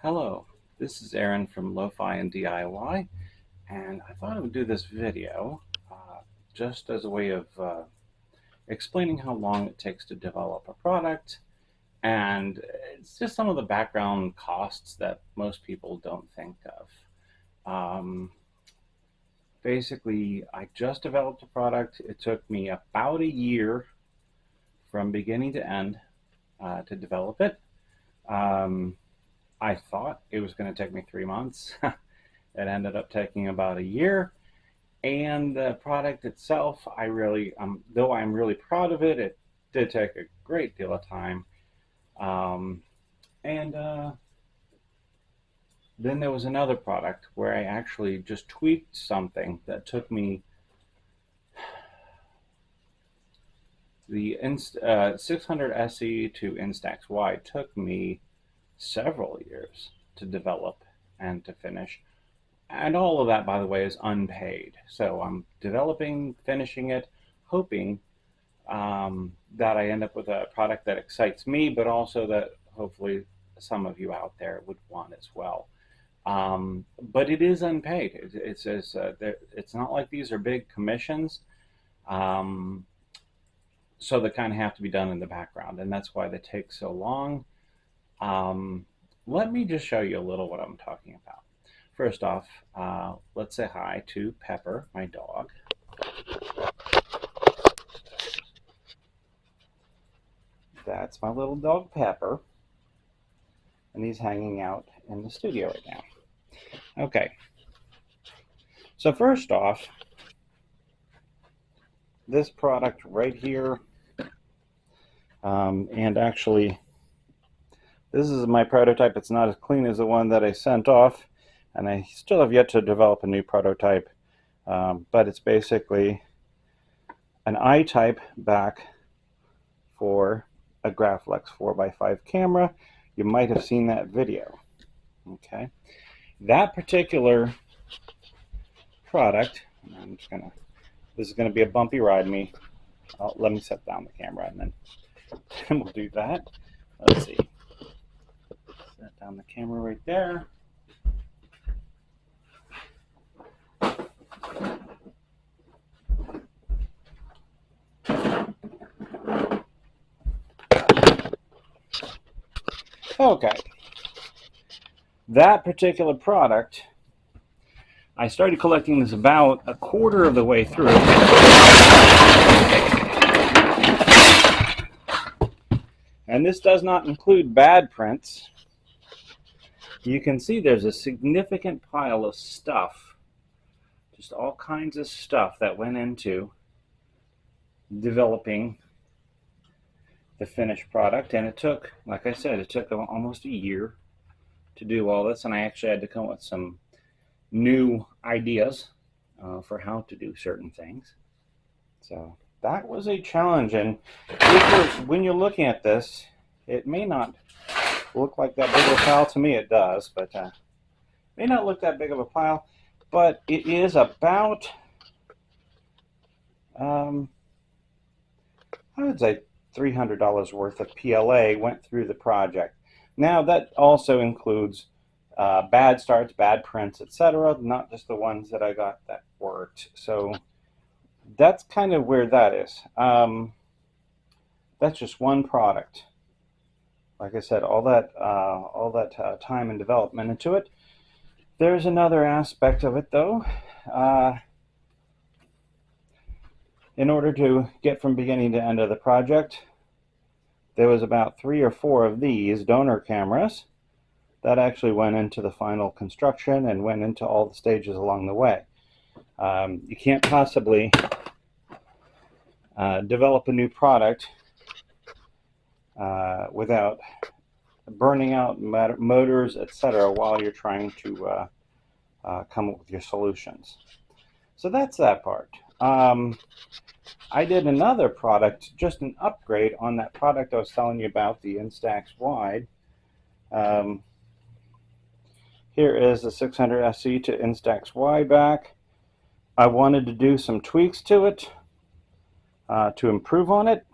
Hello, this is Aaron from Lo-Fi and D.I.Y, and I thought I would do this video just as a way of explaining how long it takes to develop a product, and it's just some of the background costs that most people don't think of. Basically, I just developed a product. It took me about a year from beginning to end to develop it. Um, I thought it was going to take me 3 months. It ended up taking about a year. And the product itself, though I'm really proud of it, it did take a great deal of time. Um, and Then there was another product where I actually just tweaked something that took me the 600 SE to Instax Y took me several years to develop and to finish. And all of that, by the way, is unpaid. So I'm developing, finishing it, hoping that I end up with a product that excites me, but also that hopefully some of you out there would want as well. But it is unpaid. It's not like these are big commissions. Um, so they kind of have to be done in the background, and that's why they take so long. Um, Let me just show you a little what I'm talking about. First off, let's say hi to Pepper, my dog. That's my little dog Pepper, and he's hanging out in the studio right now. Okay, so first off, this product right here, and actually this is my prototype. It's not as clean as the one that I sent off, and I still have yet to develop a new prototype, but it's basically an I-type back for a Graflex 4x5 camera. You might have seen that video. Okay, that particular product, this is gonna be a bumpy ride. Let me set down the camera and then we'll do that. Let's see. Set down the camera right there. Okay, that particular product, I started collecting this about a quarter of the way through. And this does not include bad prints. You can see there's a significant pile of stuff, just all kinds of stuff that went into developing the finished product. And it took, like I said, it took almost a year to do all this. And I actually had to come up with some new ideas for how to do certain things. So that was a challenge. And when you're looking at this, it may not look like that big of a pile. To me it does, but may not look that big of a pile, but it is about I would say $300 worth of PLA went through the project. Now that also includes bad starts, bad prints, etc., not just the ones that I got that worked. So that's kind of where that is. That's just one product. Like I said, all that time and development into it. There's another aspect of it, though. In order to get from beginning to end of the project, there was about 3 or 4 of these donor cameras that actually went into the final construction and went into all the stages along the way. You can't possibly develop a new product without burning out motors, etc., while you're trying to come up with your solutions. So that's that part. I did another product, just an upgrade on that product I was telling you about, the Instax Y. Here is the 600 SE to Instax Y back. I wanted to do some tweaks to it to improve on it.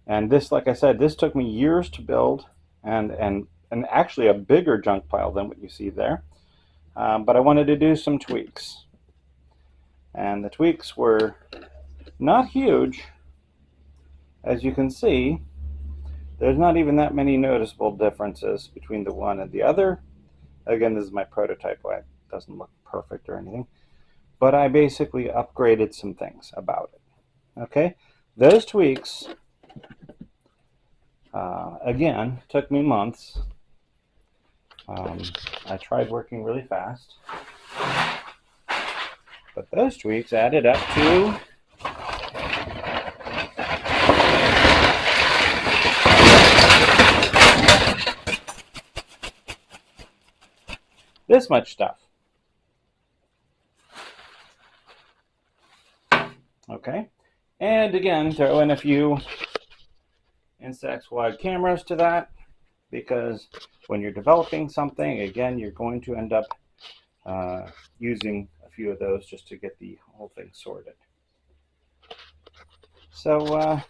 And this, like I said, this took me years to build and and actually a bigger junk pile than what you see there. But I wanted to do some tweaks. And the tweaks were not huge. As you can see, there's not even that many noticeable differences between the one and the other. Again, this is my prototype, why it doesn't look perfect or anything. But I basically upgraded some things about it. Okay, those tweaks, again, took me months. I tried working really fast, but those tweaks added up to this much stuff. Okay, and again, throw in a few Instax wide cameras to that, because when you're developing something, again, you're going to end up using a few of those just to get the whole thing sorted. So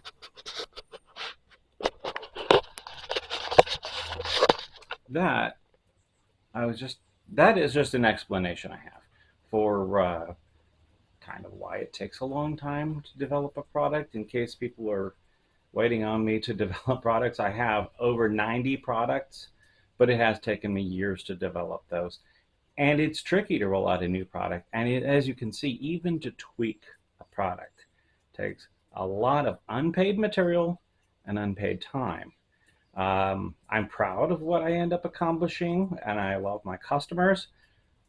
that is just an explanation I have for kind of why it takes a long time to develop a product. In case people are waiting on me to develop products, I have over 90 products, but it has taken me years to develop those. And it's tricky to roll out a new product. And as you can see, even to tweak a product takes a lot of unpaid material and unpaid time. I'm proud of what I end up accomplishing, and I love my customers.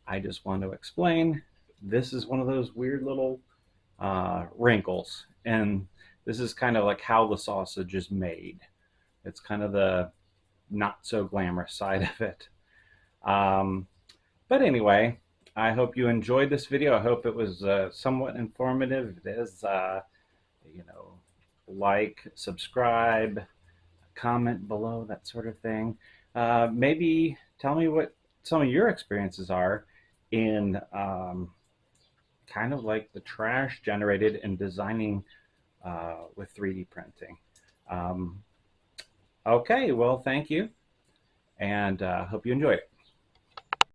I just want to explain this is one of those weird little wrinkles, and this is kind of like how the sausage is made. It's kind of the not so glamorous side of it. Um, but anyway, I hope you enjoyed this video. I hope it was somewhat informative. It is, you know, like, subscribe, comment below, that sort of thing. Maybe tell me what some of your experiences are in kind of like the trash generated in designing with 3D printing. Um, okay, well, thank you, and hope you enjoy it.